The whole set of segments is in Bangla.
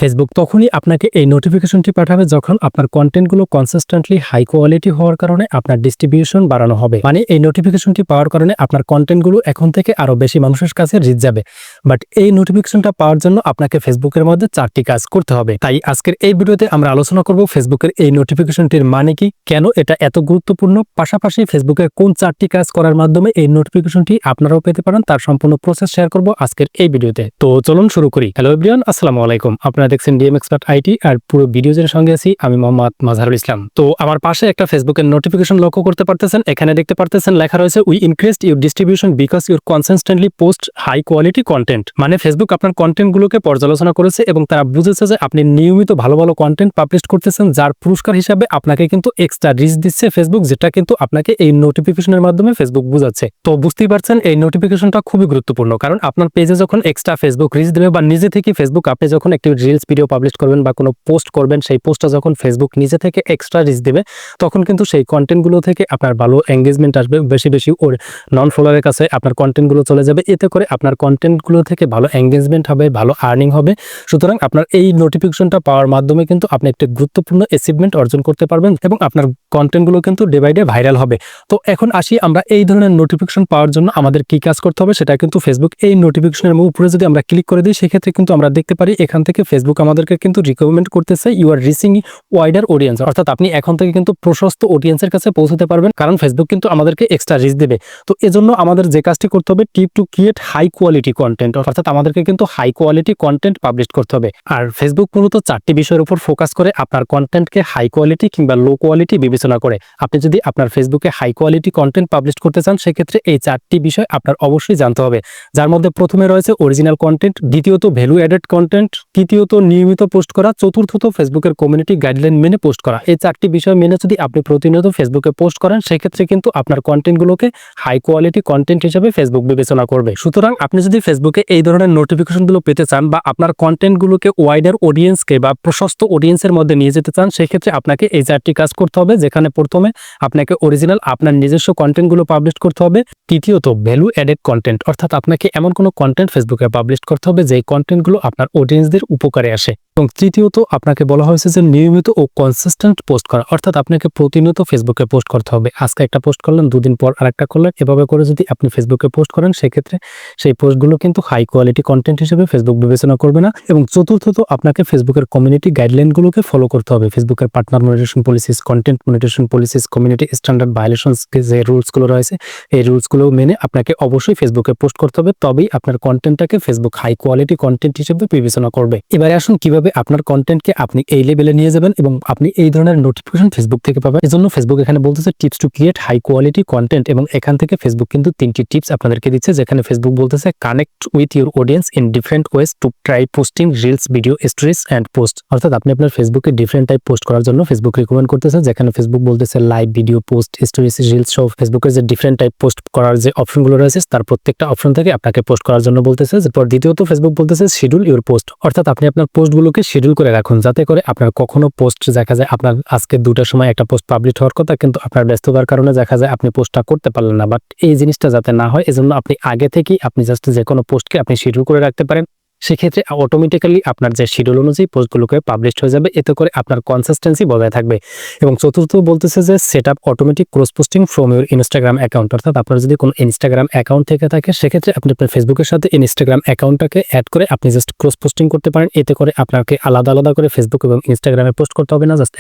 ফেসবুক তখনই আপনাকে এই নোটিফিকেশনটি পাঠাবে যখন আপনার কন্টেন্টগুলো কনসিস্টেন্টলি হাই কোয়ালিটি হওয়ার কারণে আপনার ডিস্ট্রিবিউশন বাড়ানো হবে। মানে এই নোটিফিকেশনটি পাওয়ার কারণে আপনার কন্টেন্টগুলো এখন থেকে আরো বেশি মানুষের কাছে রিচ যাবে। বাট এই নোটিফিকেশনটা পাওয়ার জন্য আপনাকে ফেসবুকের মধ্যে 4টি কাজ করতে হবে। তাই আজকের এই ভিডিওতে আমরা আলোচনা করব ফেসবুকের এই নোটিফিকেশনটির মানে কি, কেন এটা এত গুরুত্বপূর্ণ, পাশাপাশি ফেসবুকের কোন 4টি কাজ করার মাধ্যমে এই নোটিফিকেশনটি আপনারাও পেতে পারেন তার সম্পূর্ণ প্রসেস শেয়ার করব আজকের এই ভিডিওতে। তো চলুন শুরু করি। হ্যালো এভরিওয়ান, আসসালামু আলাইকুম। আপনারা দেখছেন ডিএম এক্সপার্ট আইটি আর পুরো ভিডিওজের সঙ্গে আছি আমি মোহাম্মদ মাজহারুল ইসলাম। তো আমার পাশে একটা ফেসবুকের নোটিফিকেশন লক্ষ্য করতে পারতেছেন। এখানে দেখতে পারতেছেন লেখা রয়েছে we increased your distribution because your consistently post high quality content. মানে ফেসবুক আপনার কন্টেন্টগুলোকে পর্যালোচনা করেছে এবং তারা বুঝেছে যে আপনি নিয়মিত ভালো ভালো কন্টেন্ট পাবলিশ করতেছেন, যার পুরস্কার হিসাবে আপনাকে কিন্তু এক্সট্রা রিচ দিচ্ছে ফেসবুক, যেটা কিন্তু আপনাকে এই নোটিফিকেশনের মাধ্যমে ফেসবুক বুঝাচ্ছে। তো বুঝতেই পারছেন এই নোটিফিকেশনটা খুবই গুরুত্বপূর্ণ, কারণ আপনার পেজে যখন এক্সট্রা ফেসবুক রিচ দেবে বা নিজে থেকে ফেসবুক আপনি যখন একটি রিলস ভিডিও পাবলিশ করবেন বা কোনো পোস্ট করবেন, সেই পোস্টটা যখন ফেসবুক নিজে থেকে এক্সট্রা রিচ দেবে তখন কিন্তু সেই কন্টেন্টগুলো থেকে আপনার ভালো এঙ্গেজমেন্ট আসবে, বেশি বেশি ওর নন ফলোয়ারের কাছে আপনার কন্টেন্টগুলো চলে যাবে। এতে করে আপনার কন্টেন্টগুলো থেকে ভালো এঙ্গেজমেন্ট হবে, ভালো আর্নিং হবে। সুতরাং আপনার এই নোটিফিকেশনটা পাওয়ার মাধ্যমে কিন্তু আপনি একটি গুরুত্বপূর্ণ অ্যাচিভমেন্ট অর্জন করতে পারবেন এবং আপনার কন্টেন্টগুলো কিন্তু ডে বাই ডে ভাইরাল হবে। তো এখন আসি আমরা এই ধরনের নোটিফিকেশন পাওয়ার জন্য আমাদের কি কাজ করতে হবে সেটা কিন্তু ফেসবুক এই নোটিফিকেশনের উপরে যদি আমরা ক্লিক করে দিই সেক্ষেত্রে কিন্তু আমরা দেখতে পারি এখান থেকে ফেসবুক আমাদেরকে কিন্তু রিকমেন্ড করতেছে you are reaching wider audience, অর্থাৎ আপনি এখন থেকে কিন্তু প্রশস্ত অডিয়েন্সের কাছে পৌঁছতে পারবেন, কারণ ফেসবুক কিন্তু আমাদেরকে এক্সট্রা রিচ দেবে। তো এজন্য আমাদের যে কাজটি করতে হবে tip to create high quality content, অর্থাৎ আমাদেরকে কিন্তু হাই কোয়ালিটি কন্টেন্ট পাবলিশ করতে হবে। আর ফেসবুক মূলত 4টি বিষয়ের উপর ফোকাস করে আপনার কন্টেন্টকে হাই কোয়ালিটি কিংবা লো কোয়ালিটি বিবেচনা করে। আপনি যদি আপনার ফেসবুকে হাই কোয়ালিটি কন্টেন্ট পাবলিশ করতে চান সেক্ষেত্রে এই 4টি বিষয় আপনার অবশ্যই জানতে হবে, যার মধ্যে প্রথমে রয়েছে অরিজিনাল কন্টেন্ট, দ্বিতীয়ত ভ্যালু অ্যাডেড কন্টেন্ট, তৃতীয়ত নিয়মিত পোস্ট করা, চতুর্থত ফেসবুকের কমিউনিটি গাইডলাইন মেনে পোস্ট করা। এই 4টি বিষয় মেনে যদি আপনি প্রতিনিয়ত ফেসবুকে পোস্ট করেন সেক্ষেত্রে কিন্তু আপনার কন্টেন্টগুলোকে হাই কোয়ালিটি কন্টেন্ট হিসেবে ফেসবুক বিবেচনা করবে। সুতরাং আপনি যদি ফেসবুকে এই ধরনের নোটিফিকেশনগুলো পেতে চান বা আপনার কন্টেন্টগুলোকে ওয়াইডার অডিয়েন্সকে বা প্রশস্ত অডিয়েন্সের মধ্যে নিয়ে যেতে চান সেক্ষেত্রে আপনাকে এই 4টি কাজ করতে হবে, যেখানে প্রথমে আপনাকে অরিজিনাল আপনার নিজস্ব কন্টেন্টগুলো পাবলিশ করতে হবে, তৃতীয়ত ভ্যালু অ্যাডেড কন্টেন্ট, অর্থাৎ আপনাকে এমন কোনো কন্টেন্ট ফেসবুকে পাবলিশ করতে হবে যে কন্টেন্টগুলো আপনার অডিয়েন্সদের উপকারে আসে, এবং তৃতীয়ত আপনাকে বলা হয়েছে যে নিয়মিত ও কনসিস্টেন্ট পোস্ট করা, অর্থাৎ আপনাকে প্রতিনিয়ত ফেসবুকে পোস্ট করতে হবে। আজকে একটা পোস্ট করলেন, দুদিন পর আরেকটা করলেন, এভাবে করে যদি আপনি ফেসবুকে পোস্ট করেন সেক্ষেত্রে সেই পোস্টগুলো কিন্তু হাই কোয়ালিটি কন্টেন্ট হিসেবে ফেসবুক বিবেচনা করবে না। এবং চতুর্থত আপনাকে ফেসবুকের কমিউনিটি গাইডলাইনগুলোকে ফলো করতে হবে। ফেসবুকের partner monetization policies, content monetization policies, community standard violations যে রুলসগুলো রয়েছে এই রুলসগুলো মেনে আপনাকে অবশ্যই ফেসবুকে পোস্ট করতে হবে, তবেই আপনার কন্টেন্টটাকে ফেসবুক হাই কোয়ালিটি কন্টেন্ট হিসেবে বিবেচনা করবে। এবারে আসুন কিভাবে আপনার কন্টেন্টকে আপনি এই লেভেলে নিয়ে যাবেন এবং আপনি এই ধরনের নোটিফিকেশন ফেসবুক থেকে পাবেন। এজন্য ফেসবুক এখানে বলতেছে tips to create high quality content, এবং এখান থেকে ফেসবুক কিন্তু 3টি টিপস আপনাদেরকে দিচ্ছে, যেখানে ফেসবুক বলতেছে connect with your audience in different ways to try posting reels, video, stories and post, অর্থাৎ আপনি আপনার ফেসবুকে ডিফারেন্ট টাইপ পোস্ট করার জন্য ফেসবুক রিকমেন্ড করতেছে, যেখানে ফেসবুক বলতেছে live, video, post, stories, reels সহ ফেসবুকের যে ডিফারেন্ট টাইপ পোস্ট করার যে অপশনগুলো রয়েছে তার প্রত্যেকটা অপশন থেকে আপনাকে পোস্ট করার জন্য বলতেছে। এরপর দ্বিতীয়ত ফেসবুক বলতেছে শিডিউল ইউর পোস্ট, অর্থাৎ আপনি আপনার পোস্টগুলোকে শিডিউল করে রাখুন, যাতে করে আপনার কখনো পোস্ট দেখা যায় আপনার আজকে 2টার সময় একটা পোস্ট পাবলিশ হওয়ার কথা, কিন্তু আপনার ব্যস্ততার কারণে দেখা যায় আপনি পোস্টটা করতে পারলেন না। বাট এই জিনিসটা যাতে না হয় এজন্য আপনি আগে থেকেই আপনি জাস্ট যে কোনো পোস্টকে আপনি শিডিউল করে রাখতে পারেন, সেক্ষেত্রে অটোমেটিক্যালি আপনার যে শিডিউল অনুযায়ী পোস্টগুলোকে পাবলিশ হয়ে যাবে, এতে করে আপনার কনসিস্টেন্সি বজায় থাকবে। এবং চতুর্থ বলতেছে যে set up automatic cross posting from your Instagram account, অর্থাৎ আপনার যদি কোনো ইনস্টাগ্রাম অ্যাকাউন্ট থেকে থাকে সেক্ষেত্রে আপনি আপনার ফেসবুকের সাথে ইনস্টাগ্রাম অ্যাকাউন্টটাকে অ্যাড করে আপনি জাস্ট ক্রস পোস্টিং করতে পারেন। এতে করে আপনাকে আলাদা আলাদা করে ফেসবুক এবং ইনস্টাগ্রামে পোস্ট করতে হবে না, জাস্ট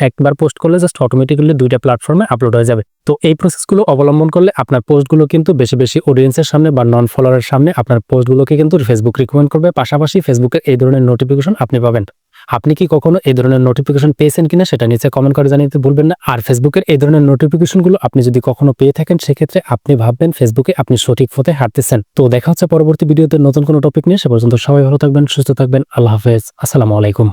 একবার পোস্ট করলে জাস্ট অটোমেটিক্যালি 2টা প্ল্যাটফর্মে আপলোড হয়ে যাবে। তো এই প্রসেসগুলো অবলম্বন করলে আপনার পোস্টগুলো কিন্তু বেশি বেশি অডিয়েন্সের সামনে বা নন ফলোয়ারের সামনে আপনার পোস্টগুলোকে কিন্তু ফেসবুক রিকমেন্ড করবে, পাশাপাশি ফেসবুকের এই ধরনের নোটিফিকেশন আপনি পাবেন। আপনি কি কখনো এই ধরনের নোটিফিকেশন পেয়েছেন কিনা সেটা নিচে কমেন্ট করে জানাতে ভুলবেন না। আর ফেসবুকের এই ধরনের নোটিফিকেশনগুলো আপনি যদি কখনো পেয়ে থাকেন সেক্ষেত্রে আপনি ভাববেন ফেসবুকে আপনি সঠিক পথে হাঁটতেছেন। তো দেখা হচ্ছে পরবর্তী ভিডিওতে নতুন কোনো টপিক নিয়ে। সে পর্যন্ত সবাই ভালো থাকবেন, সুস্থ থাকবেন। আল্লাহ হাফেজ, আসসালামু আলাইকুম।